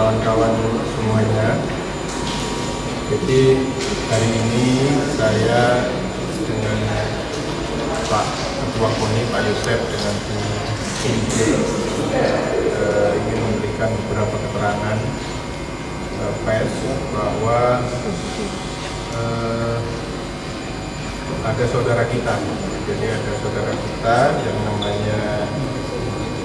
kawan-kawan semuanya. Jadi hari ini saya dengan Pak Ketua KONI, Pak Yosef, dengan Bu Inje ingin memberikan beberapa keterangan pers bahwa ada saudara kita. Jadi ada saudara kita yang namanya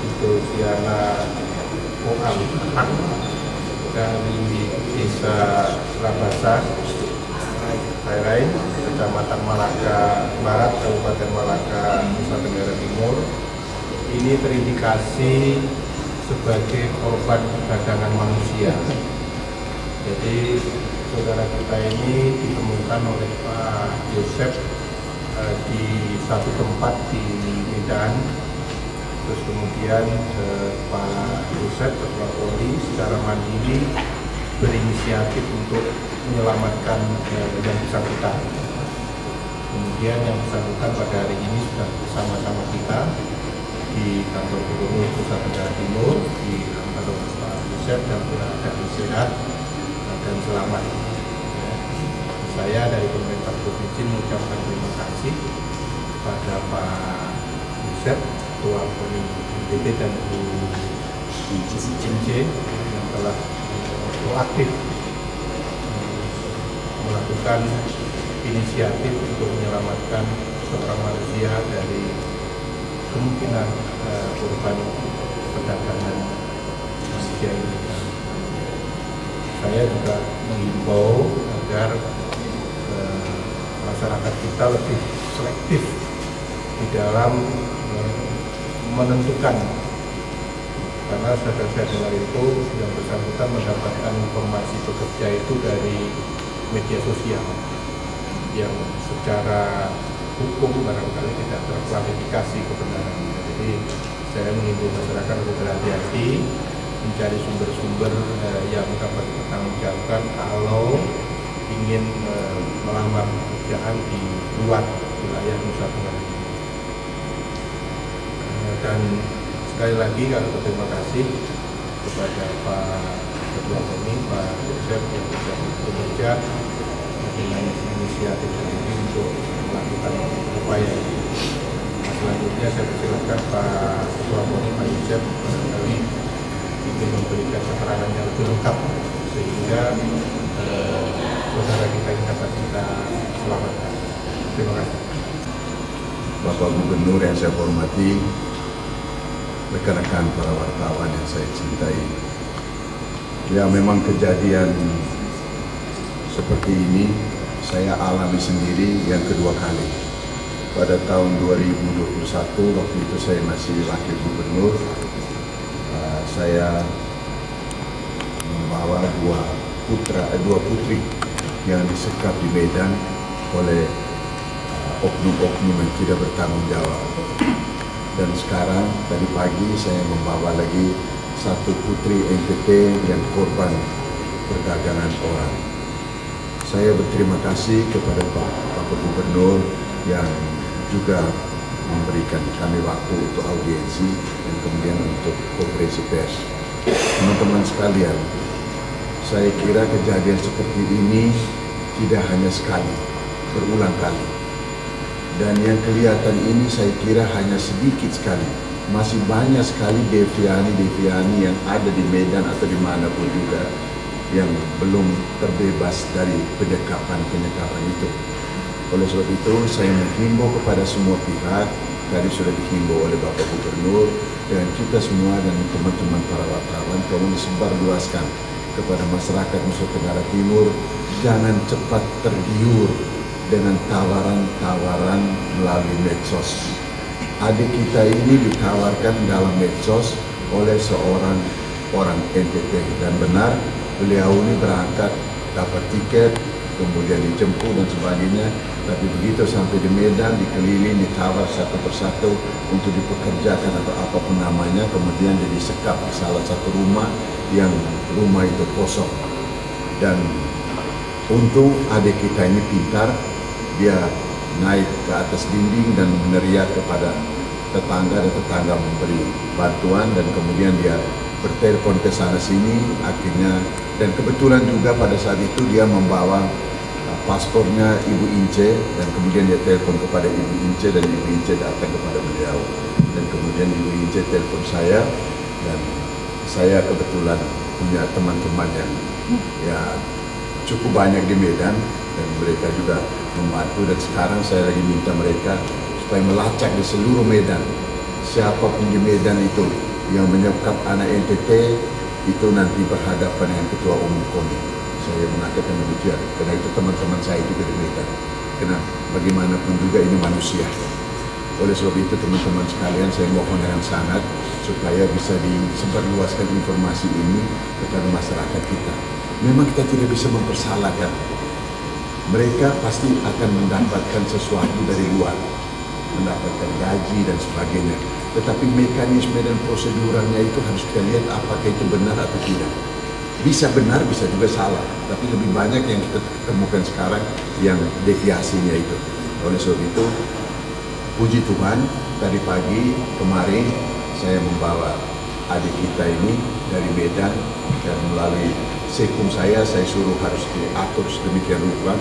itu Diana Oam dari desa Labasa, Rairai, Kecamatan Malaka Barat, Kabupaten Malaka, Nusa Tenggara Timur. Ini terindikasi sebagai korban perdagangan manusia. Jadi saudara kita ini ditemukan oleh Pak Yosef di satu tempat di Medan. Terus kemudian Pak Yosef Ketua KONI secara mandiri berinisiatif untuk menyelamatkan yang bersangkutan. Kemudian yang bersangkutan pada hari ini sudah bersama-sama kita di kantor Gubernur Nusa Tenggara Timur, di kantor Pak Yosef, dan keadaan sehat dan selamat. Saya dari pemerintah provinsi mengucapkan terima kasih kepada Pak Yosef, Ketua KONI NTB, dan Bu Inje yang telah proaktif melakukan inisiatif untuk menyelamatkan seorang manusia dari kemungkinan korban perdagangan manusia ini. Saya juga mengimbau agar masyarakat kita lebih selektif di dalam menentukan, karena saya dengar itu yang bersangkutan mendapatkan informasi bekerja itu dari media sosial yang secara hukum barangkali tidak terklarifikasi kebenarannya. Jadi saya mengimbau masyarakat untuk berhati-hati mencari sumber-sumber yang dapat dipertanggungjawabkan kalau ingin melamar pekerjaan di luar wilayah Nusa Tenggara Timur. Dan sekali lagi kami berterima kasih kepada Pak Ketua KONI, Pak Yosef, yang sudah bekerja dengan inisiatif sendiri untuk melakukan upaya ini. Selanjutnya saya persilakan Pak Ketua KONI, Pak Yosef, barangkali ingin memberikan keterangan yang lebih lengkap sehingga saudara kita ini dapat kita selamatkan. Terima kasih. Bapak Gubernur yang saya hormati, rekan-rekan para wartawan yang saya cintai. Ya, memang kejadian seperti ini saya alami sendiri yang kedua kali. Pada tahun 2021, waktu itu saya masih wakil gubernur, saya membawa dua putri yang disekap di Medan oleh oknum-oknum yang tidak bertanggung jawab. Dan sekarang tadi pagi saya membawa lagi satu putri NTT yang korban perdagangan orang. Saya berterima kasih kepada Bapak Gubernur yang juga memberikan kami waktu untuk audiensi dan kemudian untuk konferensi pers. Teman-teman sekalian, saya kira kejadian seperti ini tidak hanya sekali, berulang kali. Dan yang kelihatan ini saya kira hanya sedikit sekali. Masih banyak sekali deviani yang ada di Medan atau dimanapun juga yang belum terbebas dari penyekapan itu. Oleh sebab itu saya menghimbau kepada semua pihak, tadi sudah dihimbau oleh Bapak Gubernur, dan kita semua dan teman-teman para wartawan tolong disebarluaskan kepada masyarakat Nusa Tenggara Timur, jangan cepat tergiur dengan tawaran-tawaran melalui medsos. Adik kita ini ditawarkan dalam medsos oleh seorang orang NTT, dan benar beliau ini berangkat dapat tiket, kemudian dijemput dan sebagainya. Tapi begitu sampai di Medan, dikeliling, ditawar satu persatu untuk dipekerjakan atau apapun namanya, kemudian jadi sekap di salah satu rumah yang rumah itu kosong. Dan untung adik kita ini pintar, dia naik ke atas dinding dan meneriak kepada tetangga dan tetangga memberi bantuan, dan kemudian dia bertelepon ke sana sini akhirnya, dan kebetulan juga pada saat itu dia membawa paspornya Ibu Ince, dan kemudian dia telepon kepada Ibu Ince dan Ibu Ince datang kepada beliau, dan kemudian Ibu Ince telepon saya, dan saya kebetulan punya teman-teman yang ya cukup banyak di Medan, dan mereka juga membantu, dan sekarang saya lagi minta mereka supaya melacak di seluruh Medan, siapapun di Medan itu yang menyekap anak NTT itu nanti berhadapan dengan Ketua Umum KONI. Saya mengatakan demikian, karena itu teman-teman saya juga di Medan. Karena bagaimanapun juga ini manusia. Oleh sebab itu teman-teman sekalian, saya mohon dengan sangat supaya bisa disebarluaskan informasi ini kepada masyarakat kita. Memang kita tidak bisa mempersalahkan. Mereka pasti akan mendapatkan sesuatu dari luar, mendapatkan gaji dan sebagainya. Tetapi mekanisme dan prosedurnya itu harus kita lihat apakah itu benar atau tidak. Bisa benar, bisa juga salah. Tapi lebih banyak yang kita temukan sekarang yang deviasinya itu. Oleh sebab itu, puji Tuhan, tadi pagi kemarin saya membawa adik kita ini dari Medan, dan melalui sekum saya suruh harus diatur sedemikian rupa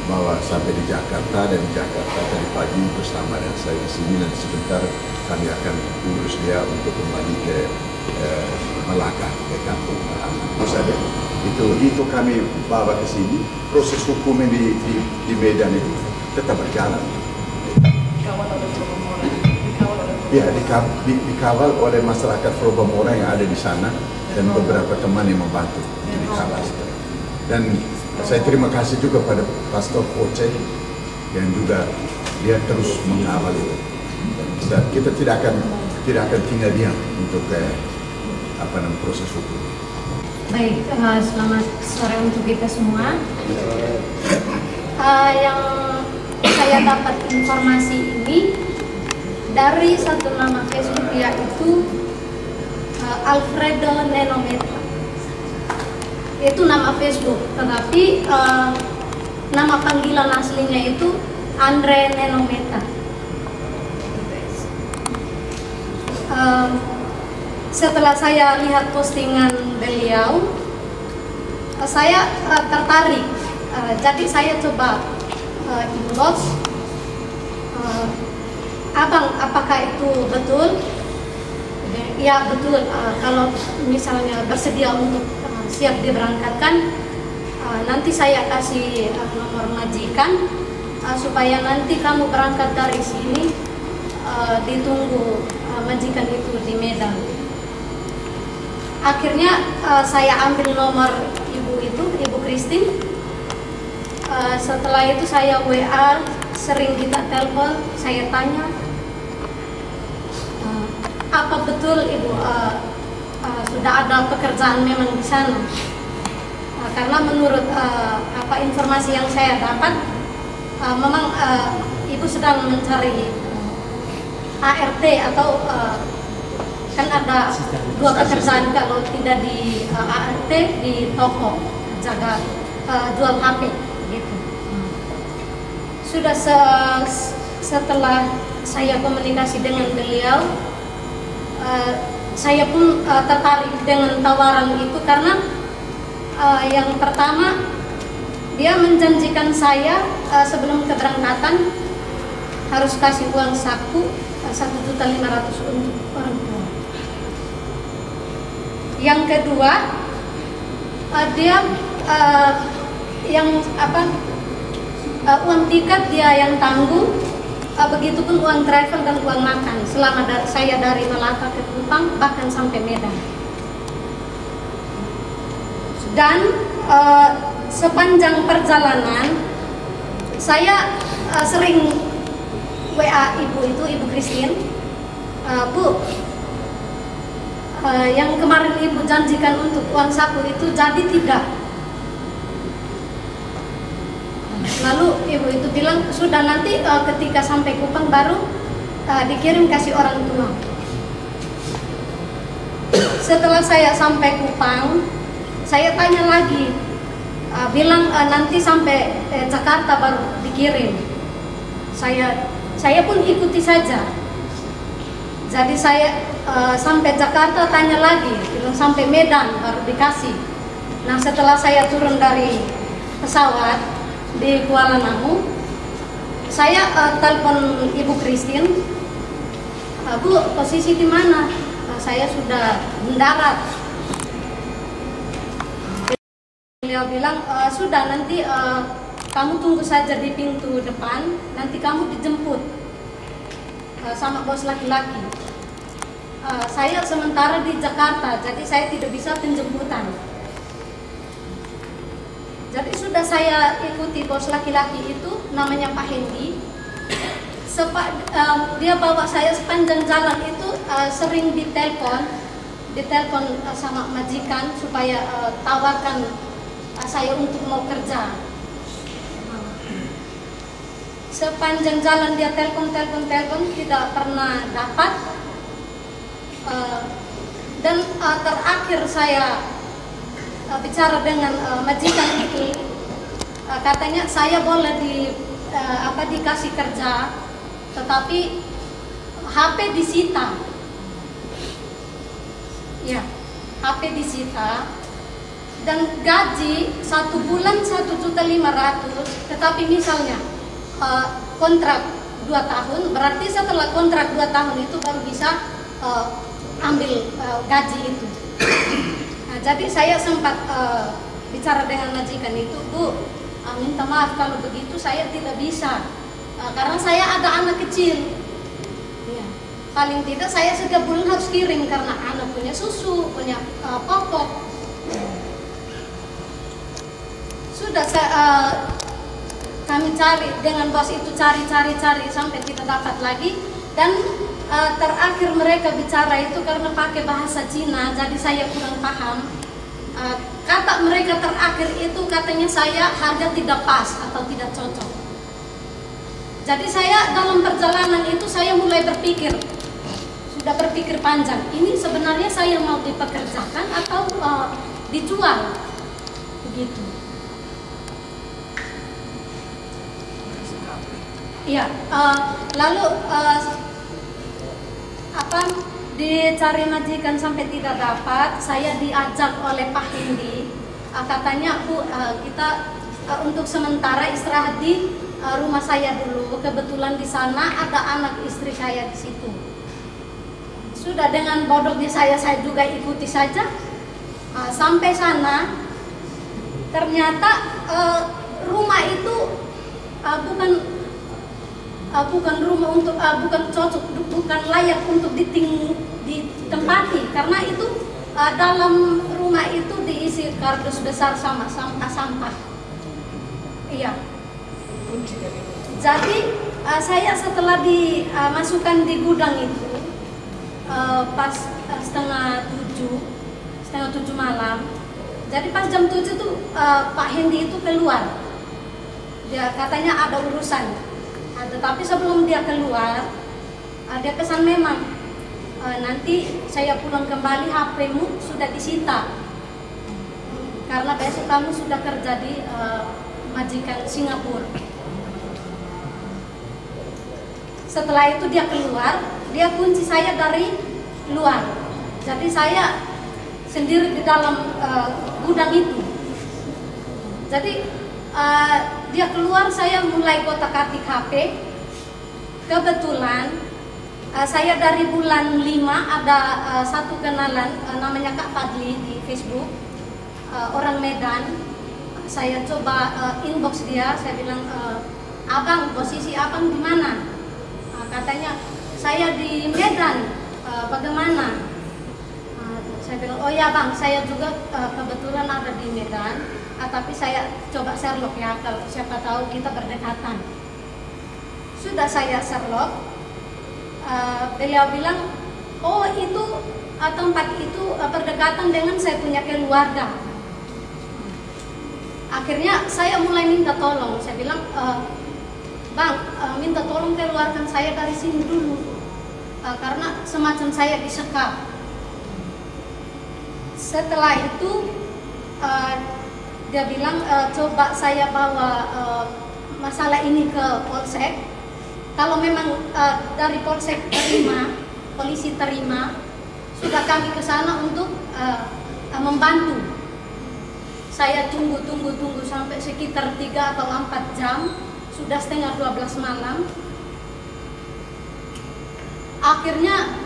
bahwa sampai di Jakarta, dan di Jakarta tadi pagi bersama dengan saya di sini, dan sebentar kami akan urus dia untuk kembali ke Melaka, ke kampung halaman. Itu kami bawa ke sini. Proses hukum yang di Medan itu tetap berjalan. Ya, dikawal oleh masyarakat Probamora yang ada di sana, dan beberapa teman yang membantu dikawal. Dan saya terima kasih juga pada Pastor Koce yang juga dia terus mengawal itu. Dan kita tidak akan tinggal diam untuk proses hukum. Baik, selamat sore untuk kita semua. Yang saya dapat informasi ini dari satu nama Facebook, yaitu Alfredo Nenometa. Itu nama Facebook, tetapi nama panggilan aslinya itu Andre Nenometa. Setelah saya lihat postingan beliau, saya tertarik. Jadi saya coba inbox, Abang, apakah itu betul? Ya betul. Kalau misalnya bersedia untuk siap diberangkatkan, nanti saya kasih nomor majikan supaya nanti kamu berangkat dari sini, ditunggu majikan itu di Medan. Akhirnya saya ambil nomor Ibu Christine. Setelah itu saya WA, sering kita telepon, saya tanya, apa betul Ibu sudah ada pekerjaan memang di sana? Karena menurut informasi yang saya dapat, memang Ibu sedang mencari ART atau kan ada dua pekerjaan kalau tidak di ART, di toko jaga jual HP gitu. Sudah setelah saya komunikasi dengan beliau, saya pun tertarik dengan tawaran itu karena yang pertama dia menjanjikan saya sebelum keberangkatan harus kasih uang saku 1.500.000 untuk orang tua. Yang kedua, dia uang tiket dia yang tanggung, begitupun uang travel dan uang makan selama saya dari Melaka ke Kupang bahkan sampai Medan. Dan sepanjang perjalanan saya sering WA Ibu Christine, Bu, yang kemarin Ibu janjikan untuk uang saku itu jadi tidak? Lalu Ibu itu bilang sudah, nanti ketika sampai Kupang baru dikirim kasih orang tua. Setelah saya sampai Kupang, saya tanya lagi, bilang nanti sampai Jakarta baru dikirim. Saya pun ikuti saja. Jadi saya sampai Jakarta tanya lagi, bilang sampai Medan baru dikasih. Nah setelah saya turun dari pesawat di Kuala Namu, saya telepon Ibu Christine, Bu posisi di mana? Saya sudah mendarat. Beliau bilang sudah nanti kamu tunggu saja di pintu depan, nanti kamu dijemput sama bos laki-laki. Saya sementara di Jakarta, jadi saya tidak bisa penjemputan. Jadi sudah saya ikuti bos laki-laki itu, namanya Pak Hendy. Dia bawa saya sepanjang jalan itu, sering ditelepon sama majikan supaya tawarkan saya untuk mau kerja. Sepanjang jalan dia telepon, tidak pernah dapat. Dan terakhir saya bicara dengan majikan itu, katanya saya boleh dikasih kerja, tetapi HP disita. Ya, HP disita. Dan gaji 1 bulan 1.500.000, tetapi misalnya kontrak 2 tahun, berarti setelah kontrak 2 tahun itu baru bisa ambil gaji itu. Nah, jadi saya sempat bicara dengan majikan itu, Bu, minta maaf kalau begitu saya tidak bisa, karena saya ada anak kecil. Ya, paling tidak saya setiap bulan harus kirim karena anak punya susu, punya popok. Sudah kami cari dengan bos itu, cari sampai tidak dapat lagi. Dan terakhir mereka bicara itu karena pakai bahasa Cina, jadi saya kurang paham. Kata mereka terakhir itu katanya saya harga tidak pas atau tidak cocok. Jadi saya dalam perjalanan itu saya mulai sudah berpikir panjang. Ini sebenarnya saya mau dipekerjakan atau dijual, begitu. Iya, lalu dicari majikan sampai tidak dapat, saya diajak oleh Pak Hendy. Katanya, Bu, kita untuk sementara istirahat di rumah saya dulu. Kebetulan di sana ada anak istri saya di situ. Sudah dengan bodohnya saya juga ikuti saja. Sampai sana, ternyata rumah itu bukan rumah untuk bukan cocok, bukan layak untuk ditempati, karena itu dalam rumah itu diisi kardus besar sama sampah. Iya. Jadi saya setelah dimasukkan di gudang itu pas setengah tujuh malam. Jadi pas jam 7 tuh Pak Hendy itu keluar. Dia katanya ada urusan. Tetapi sebelum dia keluar, dia pesan memang nanti saya pulang kembali, HP-mu sudah disita karena besok kamu sudah kerja di majikan Singapura. Setelah itu dia keluar, dia kunci saya dari luar. Jadi saya sendiri di dalam gudang itu. Jadi dia keluar, saya mulai kotak-katik HP. Kebetulan saya dari bulan 5 ada satu kenalan namanya Kak Fadli di Facebook, orang Medan. Saya coba inbox dia, saya bilang, Abang, posisi abang di mana? Katanya saya di Medan, bagaimana? Saya bilang, oh ya Bang, saya juga kebetulan ada di Medan. Tapi saya coba Sherlock ya, kalau siapa tahu kita berdekatan. Sudah saya Sherlock, beliau bilang, oh itu tempat itu berdekatan dengan saya punya keluarga. Akhirnya saya mulai minta tolong. Saya bilang, Bang, minta tolong keluarkan saya dari sini dulu, karena semacam saya disekap. Setelah itu dia bilang, coba saya bawa masalah ini ke polsek. Kalau memang dari polsek terima, polisi terima, sudah kami ke sana untuk membantu. Saya tunggu sampai sekitar 3 atau 4 jam, sudah setengah 12 malam. Akhirnya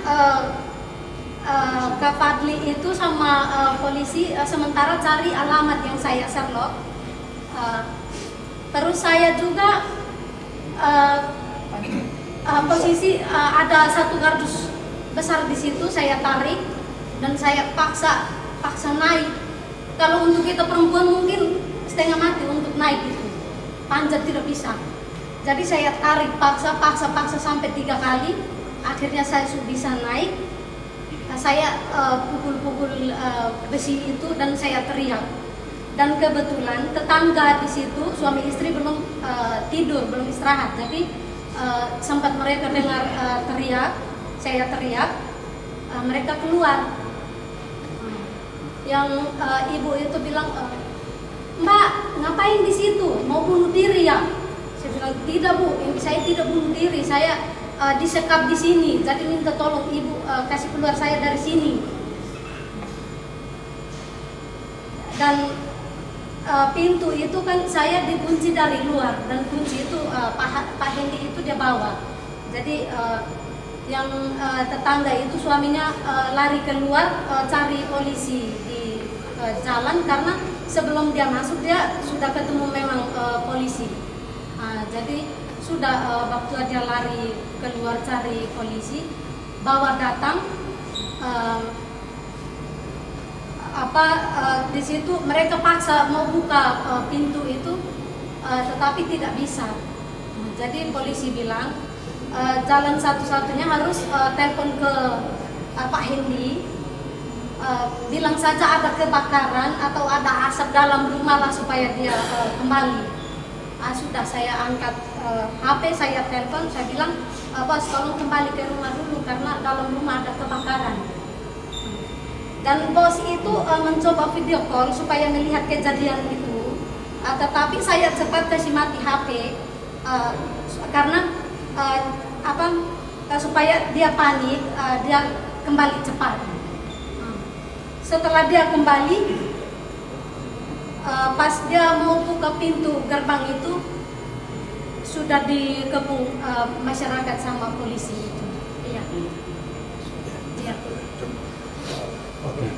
Kak Fadli itu sama polisi sementara cari alamat yang saya Sherlock. Terus saya juga posisi ada satu kardus besar di situ, saya tarik dan saya paksa naik. Kalau untuk kita perempuan mungkin setengah mati untuk naik itu, panjat tidak bisa. Jadi saya tarik paksa sampai 3 kali. Akhirnya saya sudah bisa naik. Saya pukul besi itu dan saya teriak. Dan kebetulan tetangga di situ suami istri belum tidur, belum istirahat. Jadi sempat mereka dengar teriak, saya teriak, mereka keluar. Yang ibu itu bilang, "Mbak, ngapain di situ? Mau bunuh diri ya?" Saya bilang, "Tidak Bu, saya tidak bunuh diri, saya disekap di sini. Jadi minta tolong ibu kasih keluar saya dari sini." Dan pintu itu kan saya dikunci dari luar dan kunci itu Pak Hendi itu dia bawa. Jadi yang tetangga itu suaminya lari keluar cari polisi di jalan karena sebelum dia masuk dia sudah ketemu memang polisi. Jadi sudah waktu dia lari keluar cari polisi, bawa datang di situ mereka paksa mau buka pintu itu, tetapi tidak bisa. Jadi polisi bilang jalan satu-satunya harus telepon ke Pak Hendi, bilang saja ada kebakaran atau ada asap dalam rumah lah supaya dia kembali. Sudah saya angkat HP, saya telepon, saya bilang, "Bos, tolong kembali ke rumah dulu karena dalam rumah ada kebakaran." Dan bos itu mencoba video call supaya melihat kejadian itu, tetapi saya cepat kasih mati HP karena supaya dia panik, dia kembali cepat. Setelah dia kembali, pas dia mau buka pintu gerbang itu sudah dikepung masyarakat sama polisi itu. Iya. Iya. Oke.